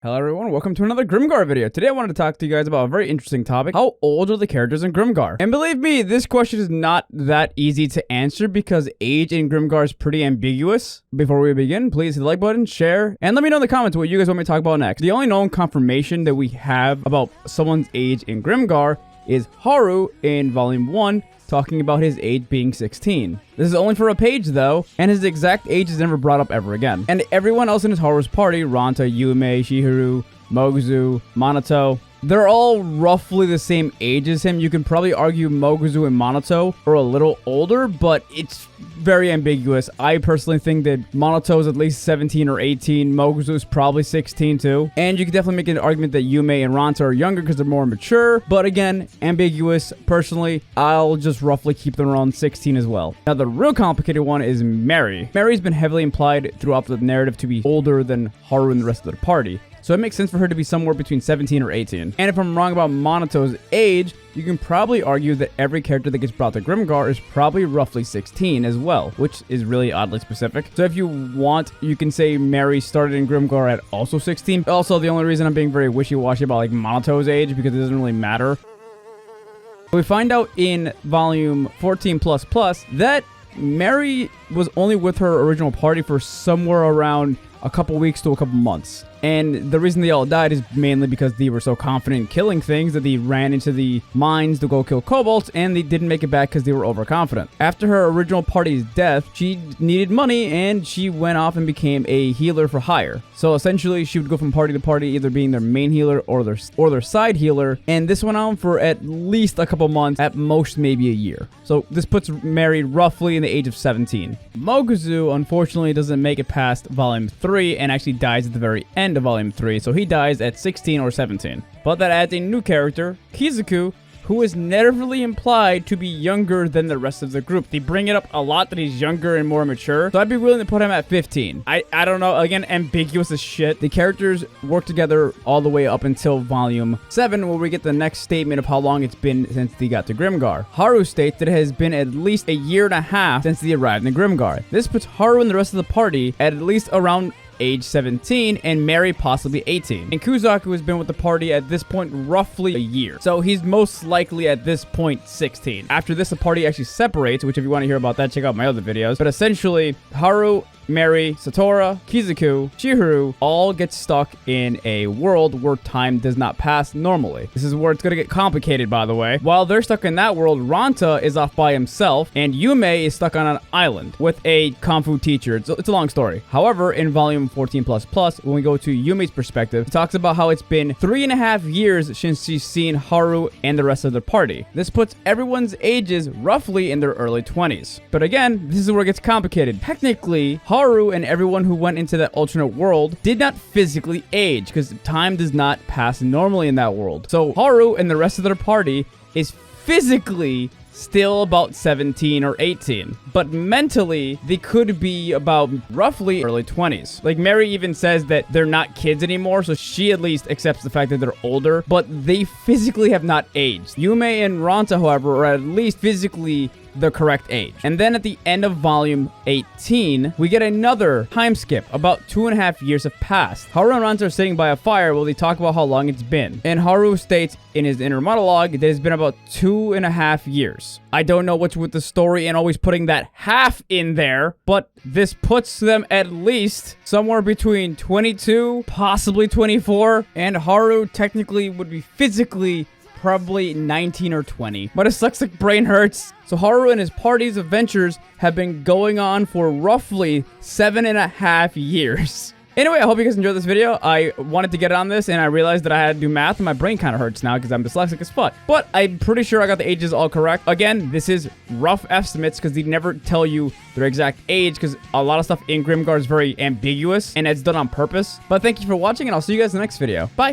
Hello everyone, welcome to another Grimgar video. Today I wanted to talk to you guys about a very interesting topic. How old are the characters in Grimgar? And believe me, this question is not that easy to answer because age in Grimgar is pretty ambiguous. Before we begin, please hit the like button, share, and let me know in the comments what you guys want me to talk about next. The only known confirmation that we have about someone's age in Grimgar is Haru in Volume 1, talking about his age being 16. This is only for a page though, and his exact age is never brought up ever again. And everyone else in his Haru's party, Ranta, Yume, Chihiro, Moguzu, Minato, they're all roughly the same age as him. You can probably argue Moguzu and Minato are a little older, but it's very ambiguous. I personally think that Minato is at least 17 or 18. Moguzu is probably 16 too. And you can definitely make an argument that Yume and Ranta are younger because they're more mature. But again, ambiguous. Personally, I'll just roughly keep them around 16 as well. Now, the real complicated one is Mary. Mary's been heavily implied throughout the narrative to be older than Haru and the rest of the party. So it makes sense for her to be somewhere between 17 or 18. And if I'm wrong about Monato's age, you can probably argue that every character that gets brought to Grimgar is probably roughly 16 as well, which is really oddly specific. So if you want, you can say Mary started in Grimgar at also 16. Also, the only reason I'm being very wishy-washy about like Monato's age because it doesn't really matter. We find out in volume 14++ that Mary was only with her original party for somewhere around a couple weeks to a couple months. And the reason they all died is mainly because they were so confident in killing things that they ran into the mines to go kill kobolds, and they didn't make it back because they were overconfident. After her original party's death, she needed money and she went off and became a healer for hire. So essentially, she would go from party to party, either being their main healer or their side healer. And this went on for at least a couple months, at most maybe a year. So this puts Mary roughly in the age of 17. Moguzu, unfortunately, doesn't make it past Volume 3 and actually dies at the very end of Volume 3, so he dies at 16 or 17. But that adds a new character, Kizuku, who is never implied to be younger than the rest of the group. They bring it up a lot that he's younger and more mature, so I'd be willing to put him at 15. I don't know, again, ambiguous as shit. The characters work together all the way up until Volume 7, where we get the next statement of how long it's been since they got to Grimgar. Haru states that it has been at least a year and a half since they arrived in Grimgar. This puts Haru and the rest of the party at least around age 17, and Mary possibly 18. And Kuzaku has been with the party at this point roughly a year. So he's most likely at this point 16. After this, the party actually separates, which if you want to hear about that, check out my other videos. But essentially, Haru, Mary, Satora, Kizuku, Chihiro all get stuck in a world where time does not pass normally. This is where it's going to get complicated, by the way. While they're stuck in that world, Ranta is off by himself, and Yume is stuck on an island with a Kung Fu teacher. It's a long story. However, in Volume 14++, when we go to Yume's perspective, he talks about how it's been 3.5 years since she's seen Haru and the rest of the party. This puts everyone's ages roughly in their early 20s. But again, this is where it gets complicated. Technically, Haru and everyone who went into that alternate world did not physically age because time does not pass normally in that world. So Haru and the rest of their party is physically still about 17 or 18, but mentally they could be about roughly early 20s. Like Mary even says that they're not kids anymore, so she at least accepts the fact that they're older, but they physically have not aged. Yume and Ranta, however, are at least physically the correct age. And then at the end of Volume 18, we get another time skip. About 2.5 years have passed. Haru and Ranta are sitting by a fire while they talk about how long it's been. And Haru states in his inner monologue that it's been about 2.5 years. I don't know what's with the story and always putting that half in there, but this puts them at least somewhere between 22, possibly 24, and Haru technically would be physically probably 19 or 20. But his dyslexic brain hurts. So Haru and his party's adventures have been going on for roughly 7.5 years. Anyway, I hope you guys enjoyed this video. I wanted to get on this, and I realized that I had to do math, and my brain kind of hurts now because I'm dyslexic as fuck. But I'm pretty sure I got the ages all correct. Again, this is rough estimates because they never tell you their exact age because a lot of stuff in Grimgar is very ambiguous, and it's done on purpose. But thank you for watching, and I'll see you guys in the next video. Bye!